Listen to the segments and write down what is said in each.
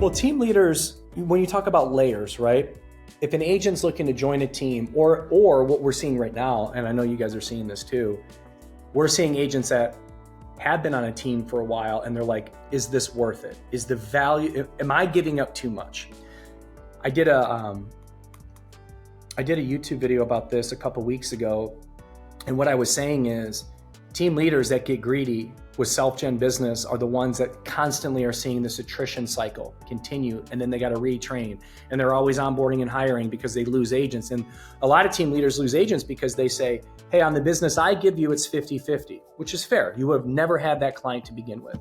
Well, team leaders, when you talk about layers, right? If an agent's looking to join a team, or what we're seeing right now, and I know you guys are seeing this too, we're seeing agents that have been on a team for a while and they're like, is this worth it? Is the value, am I giving up too much? I did a YouTube video about this a couple weeks ago. And what I was saying is team leaders that get greedy with self-gen business are the ones that constantly are seeing this attrition cycle continue, and then they got to retrain, and they're always onboarding and hiring because they lose agents. And a lot of team leaders lose agents because they say, hey, on the business I give you, it's 50-50, which is fair. You would have never had that client to begin with.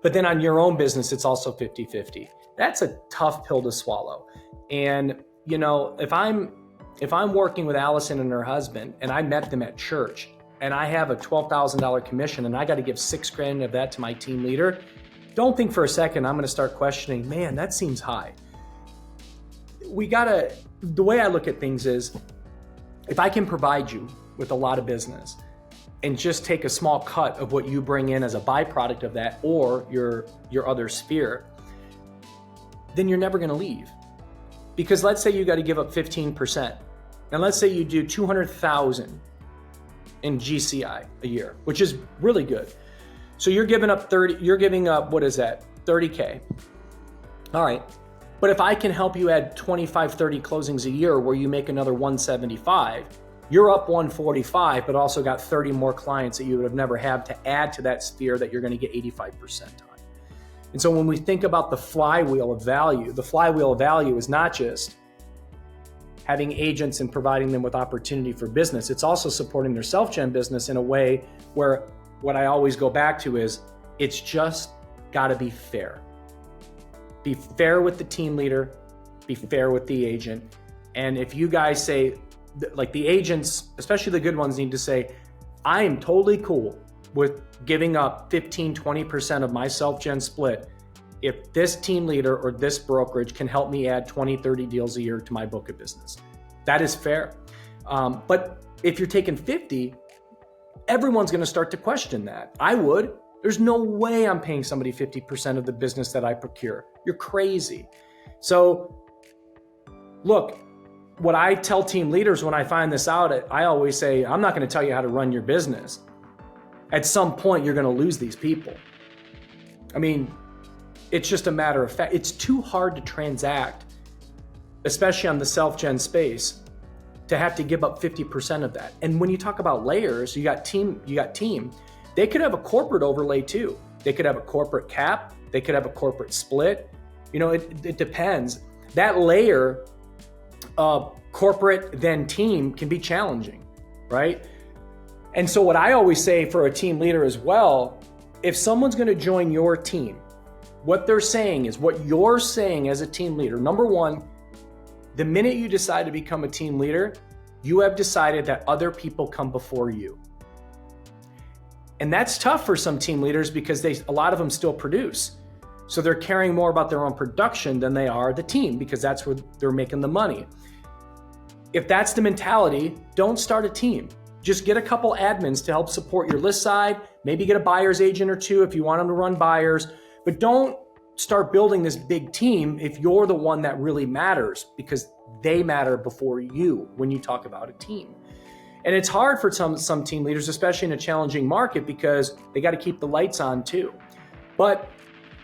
But then on your own business, it's also 50-50. That's a tough pill to swallow. And you know, if I'm working with Allison and her husband and I met them at church, and I have a $12,000 commission and I got to give $6,000 of that to my team leader, don't think for a second I'm going to start questioning, man, that seems high. The way I look at things is, if I can provide you with a lot of business and just take a small cut of what you bring in as a byproduct of that, or your other sphere, then you're never going to leave. Because let's say you got to give up 15%. And let's say you do 200,000 in GCI a year, which is really good. So you're giving up what is that? 30K. All right. But if I can help you add 25, 30 closings a year where you make another 175, you're up 145, but also got 30 more clients that you would have never had to add to that sphere that you're going to get 85% on. And so when we think about the flywheel of value is not just having agents and providing them with opportunity for business. It's also supporting their self-gen business in a way where what I always go back to is, it's just got to be fair. Be fair with the team leader, be fair with the agent. And if you guys say, like the agents, especially the good ones, need to say, I am totally cool with giving up 15, 20% of my self-gen split if this team leader or this brokerage can help me add 20, 30 deals a year to my book of business. That is fair. But if you're taking 50, everyone's going to start to question that. I would. There's no way I'm paying somebody 50% of the business that I procure. You're crazy. So look, what I tell team leaders when I find this out, I always say, I'm not going to tell you how to run your business. At some point, you're going to lose these people. I mean, it's just a matter of fact. It's too hard to transact, especially on the self-gen space, to have to give up 50% of that. And when you talk about layers, you got team. They could have a corporate overlay too. They could have a corporate cap. They could have a corporate split. You know, it depends. That layer of corporate then team can be challenging, right? And so what I always say for a team leader as well, if someone's going to join your team, what they're saying is what you're saying as a team leader. Number one, the minute you decide to become a team leader, you have decided that other people come before you. And that's tough for some team leaders because a lot of them still produce. So they're caring more about their own production than they are the team, because that's where they're making the money. If that's the mentality, don't start a team. Just get a couple admins to help support your list side. Maybe get a buyer's agent or two if you want them to run buyers. But don't start building this big team if you're the one that really matters, because they matter before you when you talk about a team. And it's hard for some team leaders, especially in a challenging market, because they got to keep the lights on too. But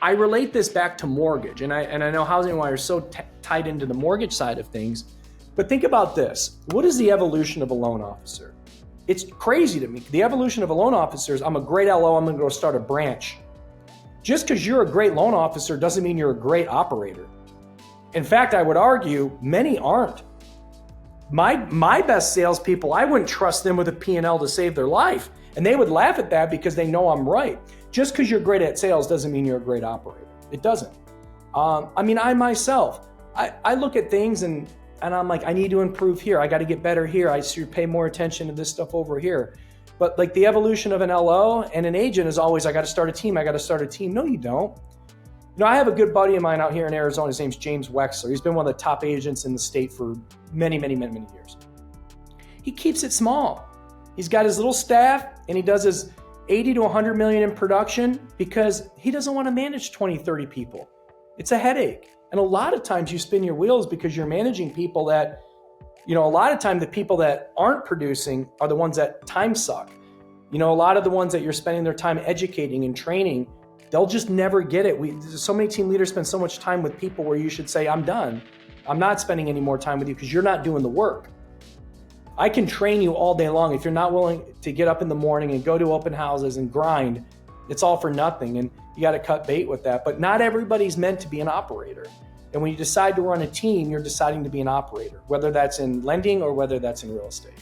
I relate this back to mortgage, and I know HousingWire is so tied into the mortgage side of things. But think about this. What is the evolution of a loan officer? It's crazy to me. The evolution of a loan officer is, I'm a great LO, I'm going to go start a branch. Just because you're a great loan officer doesn't mean you're a great operator. In fact, I would argue many aren't. My best salespeople, I wouldn't trust them with a P&L to save their life. And they would laugh at that because they know I'm right. Just because you're great at sales doesn't mean you're a great operator. It doesn't. I myself, I look at things and I'm like, I need to improve here. I got to get better here. I should pay more attention to this stuff over here. But like the evolution of an LO and an agent is always, I got to start a team. No, you don't. You know, I have a good buddy of mine out here in Arizona. His name's James Wexler. He's been one of the top agents in the state for many, many, many, many years. He keeps it small. He's got his little staff and he does his 80 to 100 million in production because he doesn't want to manage 20, 30 people. It's a headache. And a lot of times you spin your wheels because you're managing people that, a lot of time the people that aren't producing are the ones that time suck. A lot of the ones that you're spending their time educating and training, they'll just never get it. So many team leaders spend so much time with people where you should say, I'm done. I'm not spending any more time with you because you're not doing the work. I can train you all day long. If you're not willing to get up in the morning and go to open houses and grind, it's all for nothing. And you got to cut bait with that. But not everybody's meant to be an operator. And when you decide to run a team, you're deciding to be an operator, whether that's in lending or whether that's in real estate.